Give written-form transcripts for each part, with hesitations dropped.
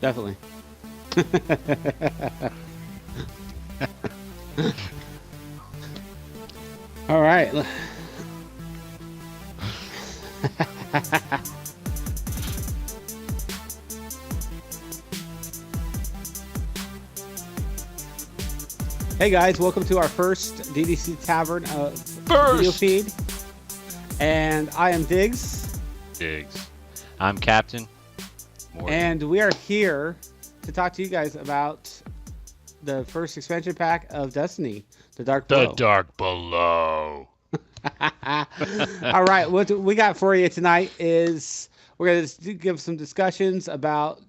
Definitely. All right. Hey guys, welcome to our first DDC Tavern video First feed. And I am Diggs. Digs. I'm Captain Morgan. And we are here to talk to you guys about the first expansion pack of Destiny, The Dark The Below. Dark Below. All right, what we got for you tonight is we're going to give some discussions about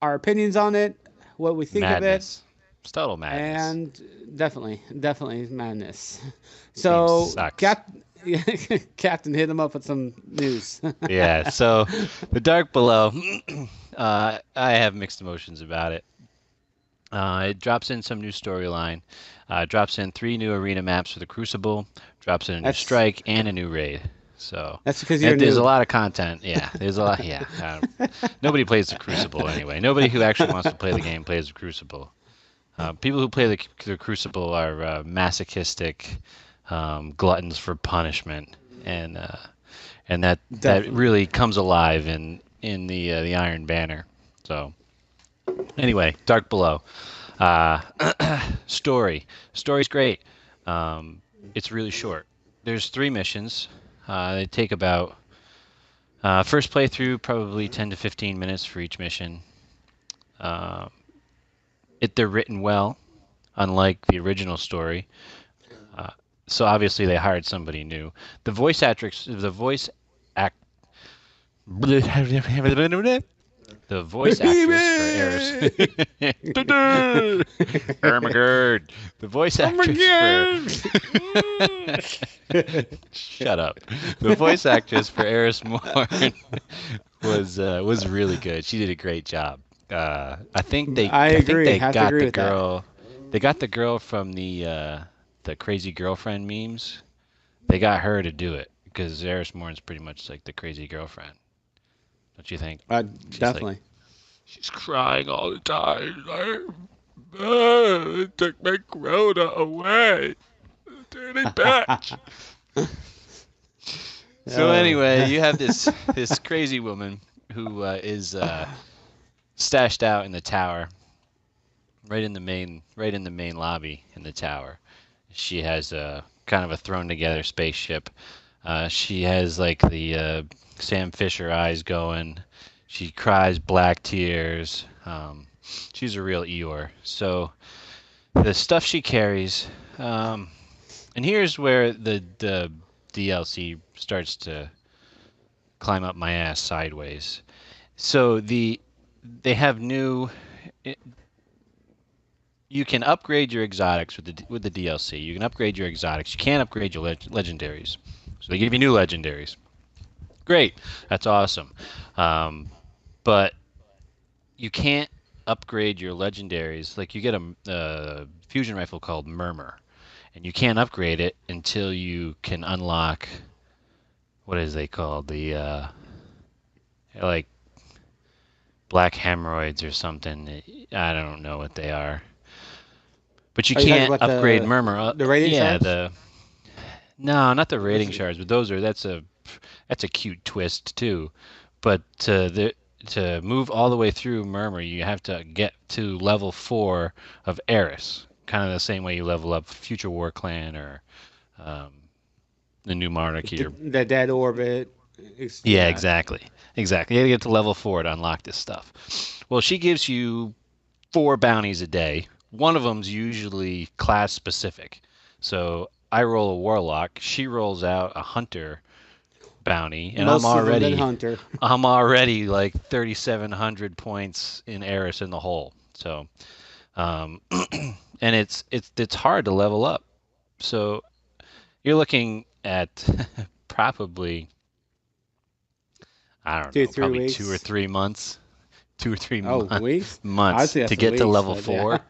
our opinions on it, what we think Madness. of It's total it, madness. and definitely madness. Game So, sucks. Captain, hit him up with some news. Yeah, so The Dark Below, I have mixed emotions about it. It drops in some new storyline, drops in 3 new arena maps for the Crucible, drops in a new That's strike and a new raid. So that's because you're a there's a noob. lot of content. Yeah, there's a lot. Yeah, nobody plays the Crucible anyway. Nobody who actually wants to play the game plays the Crucible. People who play the Crucible are masochistic gluttons for punishment, and that Definitely. really comes alive in the Iron Banner. So anyway, Dark Below. Uh, Story's great. It's really short. There's 3 missions. They take about first playthrough probably 10 to 15 minutes for each mission. Uh, they're written well, unlike the original story. Uh, so obviously they hired somebody new. The voice act, the voice actress for Eris. Ermagerd. The voice Oh my actress for shut up. The voice actress for Eris Morgan was really good. She did a great job. I I think agree. they Have to got agree the with that. girl. They got the girl from the crazy girlfriend memes. They got her to do it because Eris Morgan's pretty much like the crazy girlfriend. Don't you think? She's like Definitely. she's crying all the time. Like, take my corona away. Turn it back. So Oh. anyway, you have this crazy woman who is stashed out in the tower, right in the main lobby in the tower. She has a kind of a thrown together spaceship. She has like the Sam Fisher eyes going. She cries black tears. She's a real Eeyore. So the stuff she carries, and here's where the DLC starts to climb up my ass sideways. So they have new. You can upgrade your exotics with the DLC. You can upgrade your exotics. You can't upgrade your legendaries. So they give you new legendaries. Great, that's awesome. But you can't upgrade your legendaries. Like you get a fusion rifle called Murmur, and you can't upgrade it until you can unlock what is they called like black hemorrhoids or something. I don't know what they are. But you Are you talking can't about upgrade the Murmur. the rating Yeah, shards? the no, not the What's rating it? shards, but that's a cute twist too. But to move all the way through Murmur, you have to get to level 4 of Eris, kind of the same way you level up Future War Clan or um, the New Monarchy. Or The dead orbit. yeah, Yeah. exactly. You got to get to level 4 to unlock this stuff. Well, she gives you 4 bounties a day. One of them's usually class specific. So I roll a warlock. She rolls out a hunter bounty, and Most of them been hunter. I'm already like 3,700 points in Eris in the hole. So, um, and it's hard to level up. So you're looking at probably I don't Two, know, three probably two or weeks. three months, two or three Oh, weeks? I'd months say to that's get to weeks, level but yeah. 4.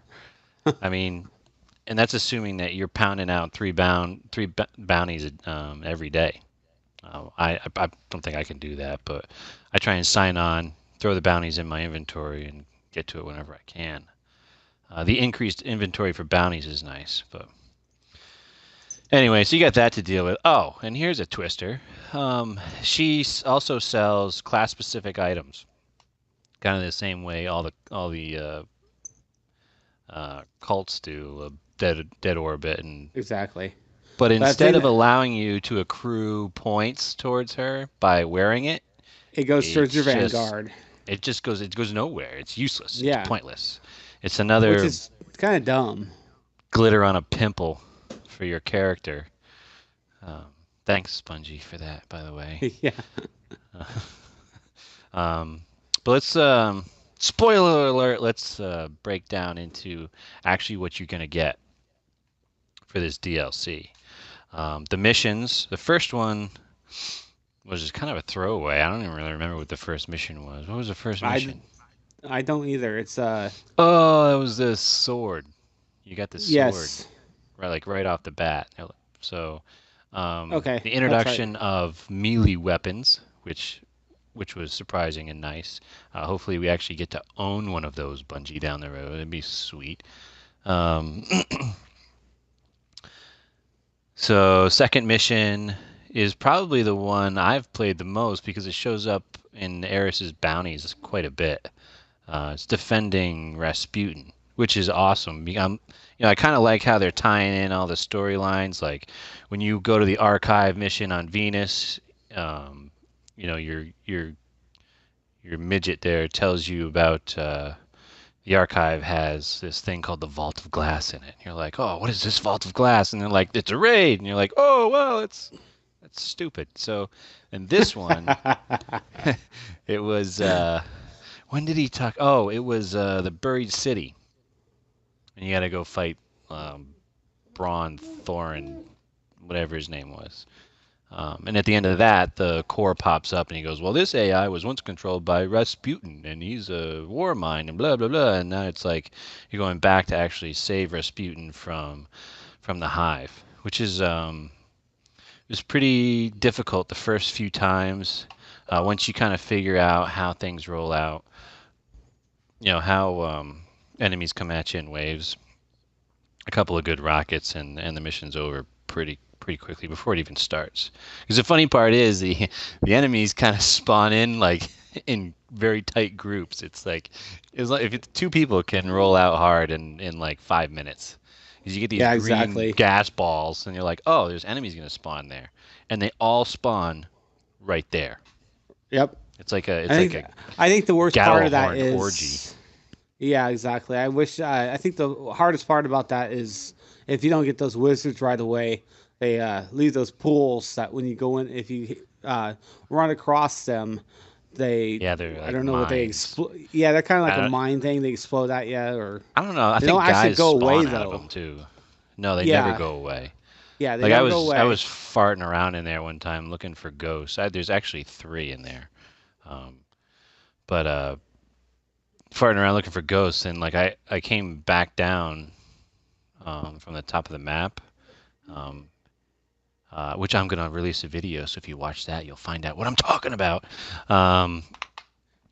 I mean, and that's assuming that you're pounding out three bounties every day. I don't think I can do that, but I try and sign on throw the bounties in my inventory and get to it whenever I can. The increased inventory for bounties is nice, but anyway, so you got that to deal with. Oh, and here's a twister. She also sells class-specific items, kind of the same way all the cults do, dead orbit, and Exactly. but But I instead think of allowing you to accrue points towards her by wearing it, it goes towards your it's just Vanguard. it goes nowhere. It's useless. It's Yeah, pointless. It's which another is kind of dumb. glitter on a pimple for your character. Um, Thanks, Spongy, for that, by the way. Yeah. Um, but let's spoiler alert. Let's break down into actually what you're gonna get for this DLC. The missions. The first one was just kind of a throwaway. I don't even really remember what the first mission was. What was the first I mission? I don't either. It's Oh, it was the sword. You got the sword yes. right off the bat. So, Okay, the that's right. introduction of melee weapons, which was surprising and nice. Hopefully, we actually get to own one of those, Bungie, down the road. It'd be sweet. Um, so, second mission is probably the one I've played the most because it shows up in Eris's bounties quite a bit. It's defending Rasputin, which is awesome. I kind of like how they're tying in all the storylines. Like when you go to the archive mission on Venus, um, you know, your midget there tells you about the archive has this thing called the Vault of Glass in it. And you're like, oh, what is this Vault of Glass? And they're like, it's a raid. And you're like, oh, well, that's stupid. So, in this one, it was. When did he talk? Oh, it was the Buried City, and you got to go fight um, Braun Thorin, whatever his name was. And at the end of that, the core pops up, and he goes, "Well, this AI was once controlled by Rasputin, and he's a war mind, and blah blah blah." And now it's like you're going back to actually save Rasputin from the Hive, which is pretty difficult the first few times. Once you kind of figure out how things roll out, how enemies come at you in waves, a couple of good rockets, and the mission's over pretty quickly before it even starts. Because the funny part is the enemies kind of spawn in like in very tight groups. It's like if two people can roll out hard in like 5 minutes. Because you get these Yeah, green exactly. gas balls, and you're like, oh, there's enemies gonna spawn there, and they all spawn right there. Yep. It's like a I it's like think a I think the worst part of that Gallahorn orgy. is yeah, exactly. I wish I think the hardest part about that is if you don't get those wizards right away, they leave those pools that when you go in, if you run across them, they Yeah, they're I like don't know what they mines. explode. Yeah, they're kind of like I a don't, mine thing. They explode at you, or I don't know. I they don't think actually guys go away spawn out of though. them too. No, they never Yeah, go away. yeah, they Like I never go was I away. was farting around in there one time looking for ghosts. There's actually three in there. Um, but farting around looking for ghosts, and like I came back down from the top of the map, um, which I'm gonna release a video. So if you watch that, you'll find out what I'm talking about. Um,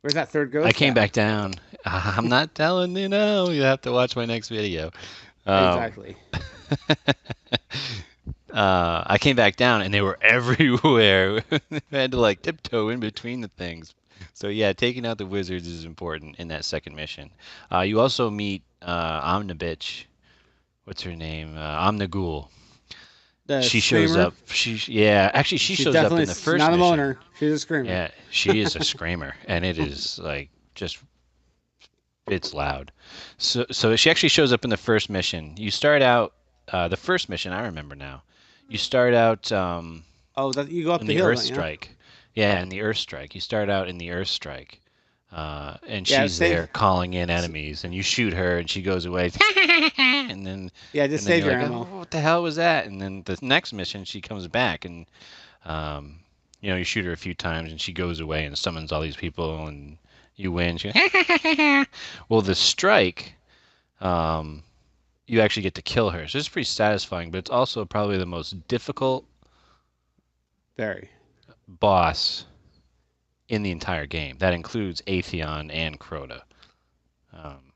Where's that third I ghost came at? back down. I'm not telling you now. You have to watch my next video. Um, Exactly. I came back down and they were everywhere. I had to like tiptoe in between the things. So yeah, taking out the wizards is important in that second mission. You also meet Omnibitch. What's her name? Omnigul. The She shows screamer. up. Yeah, actually she She's shows up definitely in the she's first not a mission. moaner. She's a screamer. Yeah, she is a screamer, and it is like just it's loud. So she actually shows up in the first mission. You start out the first mission. I remember now. You start out Oh, that you go up in the the hill, Earth don't you? Strike. Yeah, in the Earth Strike. You start out in the Earth Strike, and Yeah, she's save. there calling in enemies, and you shoot her, and she goes away, and then Yeah, just and then save you're your like, ammo. oh, what the hell was that? And then the next mission, she comes back, and um, you shoot her a few times, and she goes away and summons all these people, and you win. She goes, well, the strike, um, you actually get to kill her, so it's pretty satisfying. But it's also probably the most difficult Very. boss in the entire game. That includes Atheon and Crota. Um,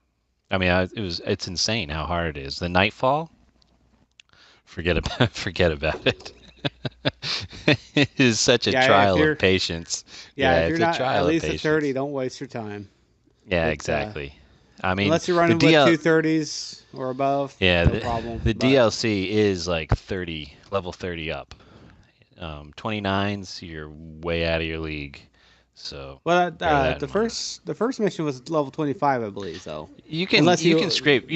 I mean, it's insane how hard it is. The Nightfall, forget about forget about it. It is such a Yeah, trial of patience. Yeah, if you're it's a not at trial of least a 30, patience. don't waste your time. Yeah, It's exactly. I mean, unless you're the running with DL, 230s or above, yeah, no problem. the But DLC is like 30, level 30 up. 29s, you're way out of your league. So bear that in mind. the first mission was level 25, I believe. So unless You the can scrape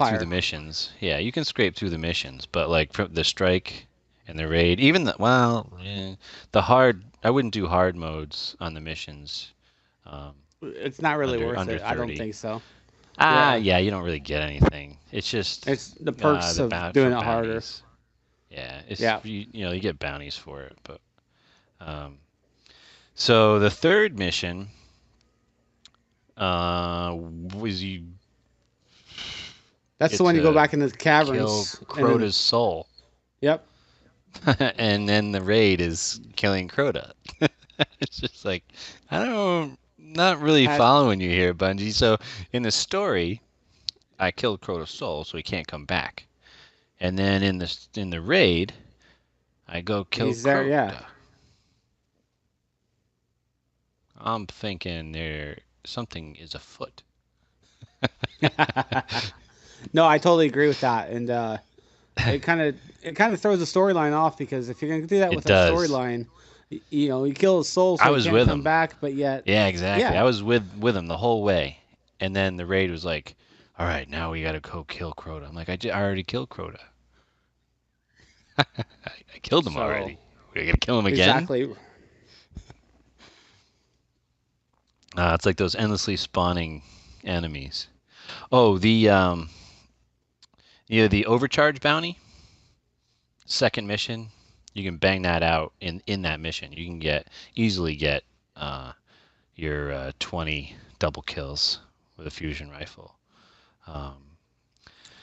through the modifier. missions. Yeah, you can scrape through the missions, but like from the strike and the raid, even the hard. I wouldn't do hard modes on the missions. Um, It's not really worth under it. I don't 30. think so. Ah, Yeah, yeah, you don't really get anything. It's just it's the perks the of for doing it harder. bounties. Yeah, it's Yeah, you get bounties for it, but um, so the third mission was you that's the get one you go to back into the kill caverns and then Crota's soul, yep. and then the raid is killing Crota. It's just like I don't, not really At following you here, Bungie. So in the story, I killed Crota's soul, so he can't come back. And then in the raid, I go kill he's there, yeah. Crota. I'm thinking there something is afoot. No, I totally agree with that, and it kind of throws the storyline off because if you're gonna do that with It that does. storyline, you know, you kill his soul I so he was can't with come him. back, but yet, Yeah, exactly. yeah. I was with him the whole way, and then the raid was like, "All right, now we gotta go kill Crota." I'm like, I already killed Crota. I killed him So already. We gotta kill him again. exactly, It's like those endlessly spawning enemies. Oh, the overcharge bounty, second mission. You can bang that out in that mission. You can easily get uh, your 20 double kills with a fusion rifle. Um,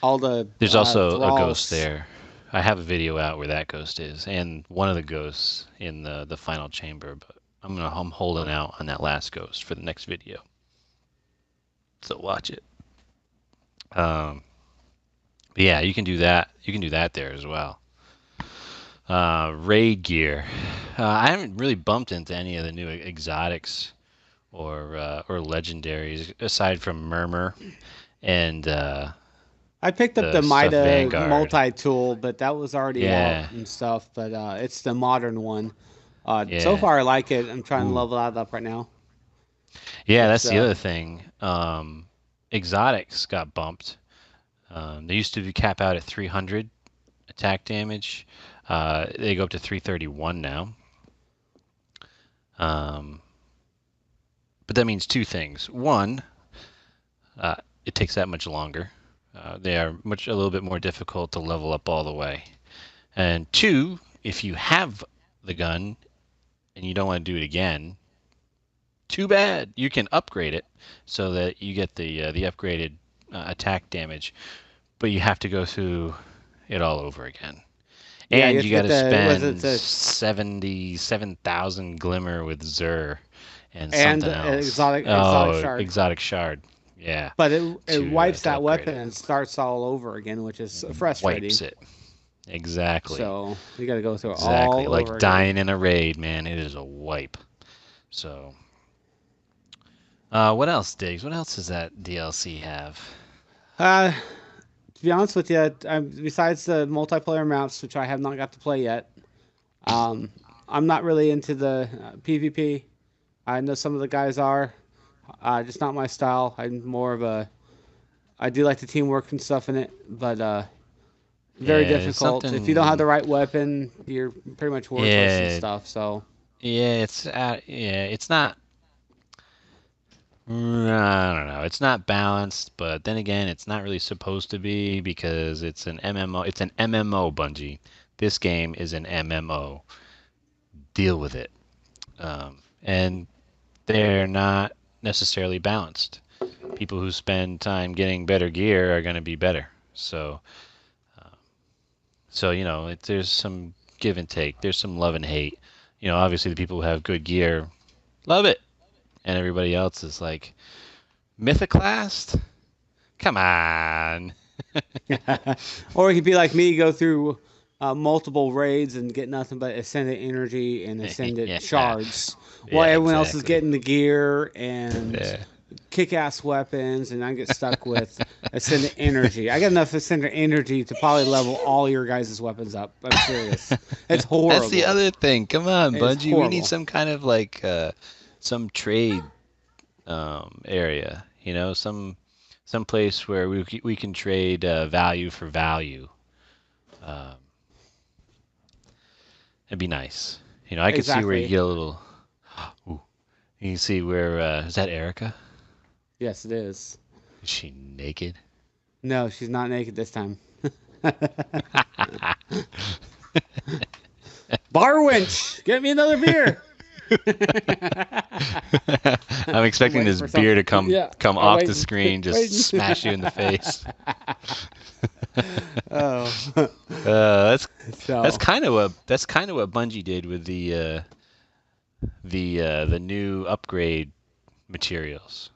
all the there's also a ghost thralls. there. I have a video out where that ghost is, and one of the ghosts in the final chamber. But I'm holding out on that last ghost for the next video, so watch it. Um, but yeah, you can do that. You can do that there as well. Raid gear. I haven't really bumped into any of the new exotics or legendaries aside from Murmur and I picked up the the stuff Mida Vanguard. multi tool, but that was already out Yeah, and stuff. But it's the modern one. So yeah. far, I like it. I'm trying to Ooh. level that up right now. Yeah, It's that's the other thing. Exotics got bumped. They used to be cap out at 300 attack damage. They go up to 331 now. Um, but that means two things. One, uh, it takes that much longer. They are a little bit more difficult to level up all the way. And two, if you have the gun and you don't want to do it again, too bad. You can upgrade it so that you get the upgraded attack damage, but you have to go through it all over again. yeah. You And have you to got get to the was it spend the 77,000 glimmer with Zur and and something else. exotic Oh, shard. exotic shard. Yeah, But it wipes to that upgrade weapon it. and starts all over again, which is frustrating. Wipes it. Exactly. So you got to go through it Exactly. all over Like again. dying in a raid, man. It is a wipe. So, what else, Diggs? What else does that DLC have? Uh, to be honest with you, besides the multiplayer maps, which I have not got to play yet, um, I'm not really into the PvP. I know some of the guys are, just not my style. I'm more of a. I do like the teamwork and stuff in it, but very Yeah, it's difficult. If you don't have something. the right weapon, you're pretty much worthless and Yeah, stuff. So it's not. I don't know. It's not balanced, but then again, it's not really supposed to be because it's an MMO. It's an MMO, Bungie. This game is an MMO. Deal with it. And they're not necessarily balanced. People who spend time getting better gear are going to be better. So there's some give and take. There's some love and hate. Obviously the people who have good gear Love it. And everybody else is like, Mythoclast? Come on. Or he'd be like me, go through multiple raids and get nothing but ascendant energy and ascendant Yeah. shards, Yeah, while everyone else is exactly. getting the gear and Yeah. kick-ass weapons, and I get stuck with ascendant energy. I got enough ascendant energy to probably level all your guys' weapons up. I'm serious. It's That's the horrible. other thing. Come on, It's Bungie. We need horrible. some kind of like some trade area. Some place where we can trade value for value. Um, it'd be nice. I could see where you Exactly. get a little. Ooh, you can see where is that Erica? Yes, it is. Is she naked? No, she's not naked this time. Bar wench, get me another beer. I'm I'm expecting waiting this for some. beer to Yeah, come I'm off the waiting, screen, just waiting. smash you in the face. Oh, That's so kind of what Bungie did with the new upgrade materials.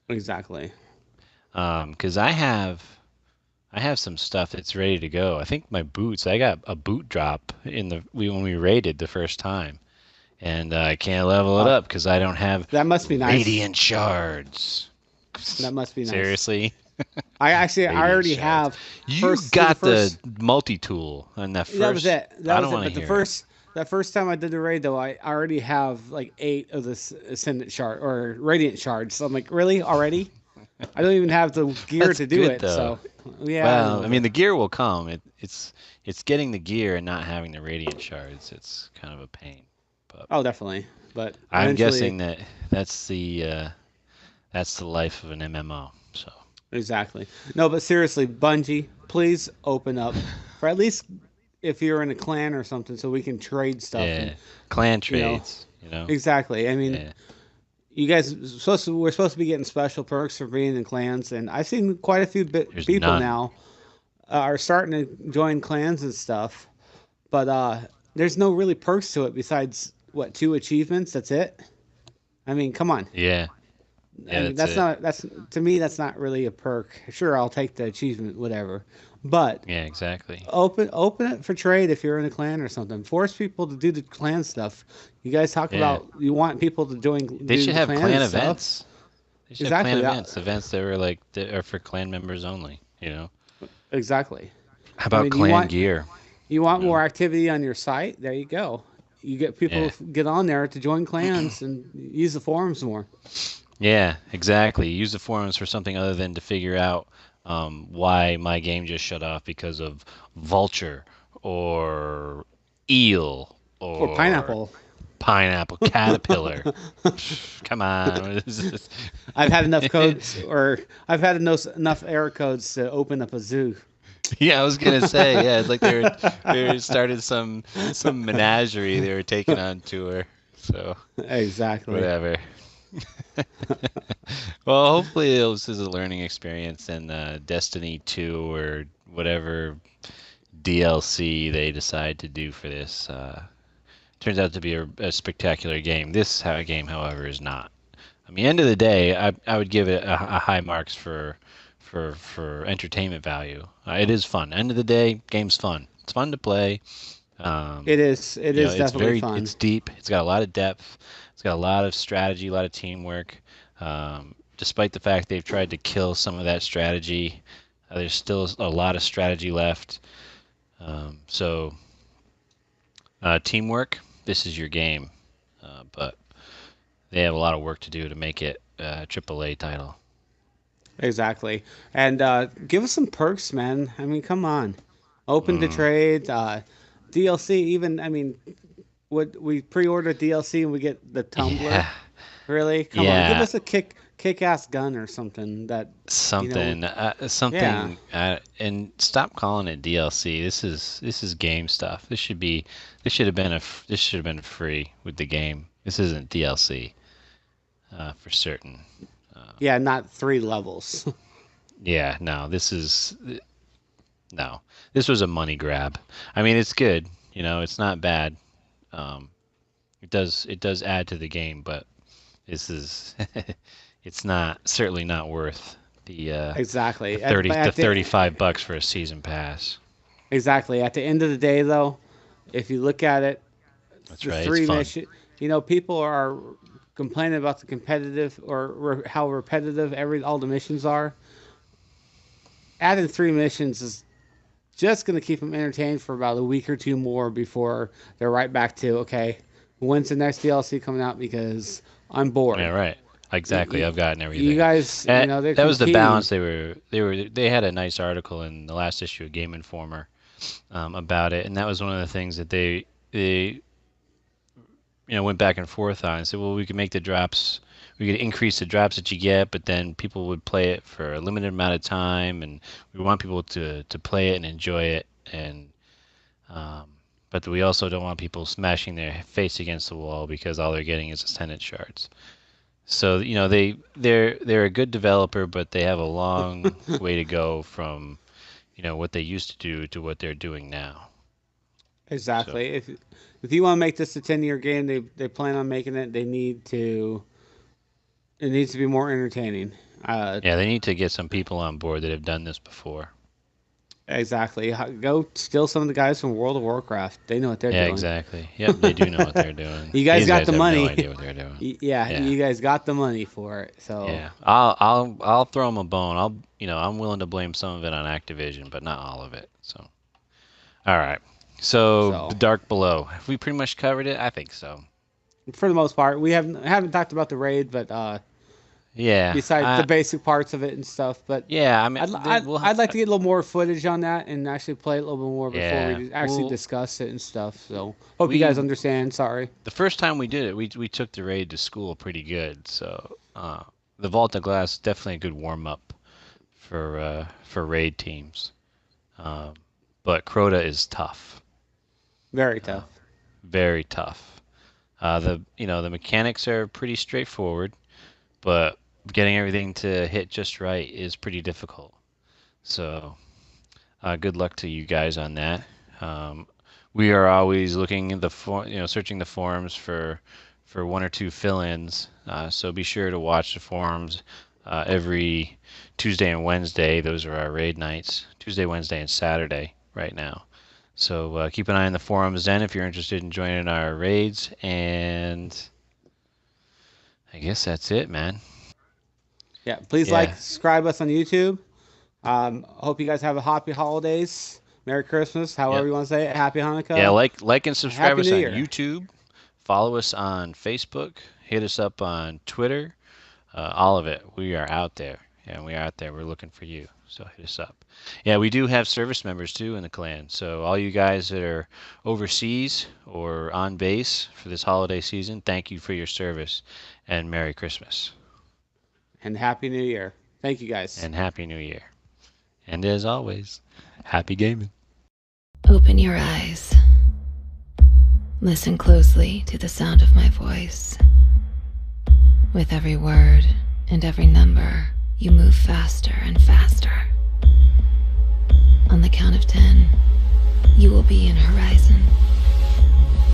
exactly. 'Cause I have some stuff that's ready to go. I think my boots. I got a boot drop when we raided the first time, and I can't level it Uh, up because I don't have that must be nice. radiant shards. That must be nice. Seriously, I radiant already shards. have You first through the got the first. multi tool on that That was first. it. That I was don't it. want to But hear it. that first time I did the raid though, I already have like 8 of the ascendant shard or radiant shards. So I'm like, really already? I don't even have the gear That's to do good it. though. So yeah, I Well, know, I mean but the gear will come. It's getting the gear and not having the radiant shards. It's kind of a pain. But oh, definitely. But I'm eventually, guessing that's the uh, that's the life of an MMO. So exactly. No, but seriously, Bungie, please open up for at least if you're in a clan or something, so we can trade stuff and yeah, clan you know trades. exactly. I mean, Yeah. you guys we're supposed to be getting special perks for being in clans, and I've seen quite a few There's people none. now are starting to join clans and stuff. But there's no really perks to it besides what 2 achievements. That's it. I mean, come on. Yeah. I Yeah, mean, that's it. that's to me that's not really a perk. Sure, I'll take the achievement, whatever. But Yeah, exactly. open it for trade if you're in a clan or something. Force people to do the clan stuff. You guys talk Yeah. about you want people to They do should the have clan and clan stuff. events. They should have clan Exactly. events. Events that were like that are for clan members only. Exactly. How I about mean, clan gear? you You want know? more activity on your site. There you go. You get people Yeah. to get on there to join clans and use the forums more. Yeah, exactly. Use the forums for something other than to figure out why my game just shut off because of vulture or eel Or or pineapple. pineapple caterpillar. Come on. What is this? I've had enough codes, or I've had enough error codes to open up a zoo. Yeah, I was gonna say, yeah, it's like they started some menagerie they were taking on tour. So Exactly. whatever. Well, hopefully this is a learning experience and Destiny 2 or whatever DLC they decide to do for this turns out to be a spectacular game. This game, however, is not. I mean, end of the day, I would give it a high marks for entertainment value. It is fun. End of the day, game's fun. It's fun to play. Um, It is. It is definitely it's fun. deep. It's got a lot of depth. It's got a lot of strategy, a lot of teamwork. Despite the fact they've tried to kill some of that strategy, there's still a lot of strategy left. So teamwork, this is your game. But they have a lot of work to do to make it a AAA title. Exactly. And give us some perks, man. I mean, come on. Open to Mm, trade. DLC. Even I mean, would we pre-order DLC and we get the tumbler? yeah, Really? Come on. Give yeah, us a kick-ass gun or something that you know. Yeah. and stop calling it DLC. This is game stuff. This should have been free with the game. This isn't DLC for certain. Yeah. Not 3 levels. Yeah, no. This was a money grab. I mean, it's good. It's not bad. Um, it does add to the game, but This is it's not certainly not worth the Exactly. 30 But the $35 for a season pass. exactly at the end of the day, though, if you look at it, That's the right. It's three fun. mission. People are complaining about the competitive or how repetitive every all the missions are. Adding three missions is just going to keep them entertained for about a week or two more before they're right back to okay, when's the next DLC coming out? Because I'm Yeah, bored. right. Exactly. I've gotten You everything. guys, they're That was the competing. balance they had a nice article in the last issue of Game Informer about it, and that was one of the things that they went back and forth on and said, well, we could make the drops, we could increase the drops that you get, but then people would play it for a limited amount of time, and we want people to play it and enjoy it, and um, but we also don't want people smashing their face against the wall because all they're getting is ascendant shards. So they're a good developer, but they have a long way to go from what they used to do to what they're doing now. So Exactly. If you want to make this a 10-year game, they plan on making it. It needs to be more entertaining. Uh, yeah, they need to get some people on board that have done this before. exactly. Go steal some of the guys from World of Warcraft. They know what they're Yeah, doing. exactly. Yep, they do know what they're doing. You guys These got guys the have no money. idea what they're doing. Yeah, Yeah, you guys got the money for it. So yeah. I'll throw them a bone. I'm willing to blame some of it on Activision, but not all of it. So, all right. So, so the Dark Below. Have we pretty much covered it? I think so. for the most part, we haven't talked about the raid, but Yeah. besides the basic parts of it and stuff. But Yeah. I mean, I'd like to get a little more footage on that and actually play it a little bit more before yeah. we actually Well, discuss it and stuff. So hope you we guys understand. Sorry. the first time we did it, we took the raid to school pretty good. So, the Vault of Glass is definitely a good warm up for raid teams. Um, but Crota is tough. Very Uh, tough. very tough. The mechanics are pretty straightforward, but getting everything to hit just right is pretty difficult. So good luck to you guys on that. Um, we are always looking at searching the forums for one or two fill-ins. So be sure to watch the forums every Tuesday and Wednesday. Those are our raid nights. Tuesday, Wednesday, and Saturday right now. So keep an eye on the forums then if you're interested in joining our raids. And I guess that's it, man. Yeah. Please like, Yeah. subscribe us on YouTube. Hope you guys have a happy holidays. Merry Christmas, Yep. however you want to say it. Happy Yeah, Hanukkah. like and subscribe Happy us New on Year. YouTube. Follow us on Facebook. Hit us up on Twitter. All of it. We are out there. Yeah, we are out there. We're looking for you. So hit us up. Yeah, we do have service members too in the clan. So all you guys that are overseas or on base for this holiday season, thank you for your service and Merry Christmas And Happy New Year. Thank you guys. and Happy New Year. And as always, happy gaming. Open your eyes. Listen closely to the sound of my voice. With every word and every number, you move faster and faster. On the count of 10, you will be in Horizon.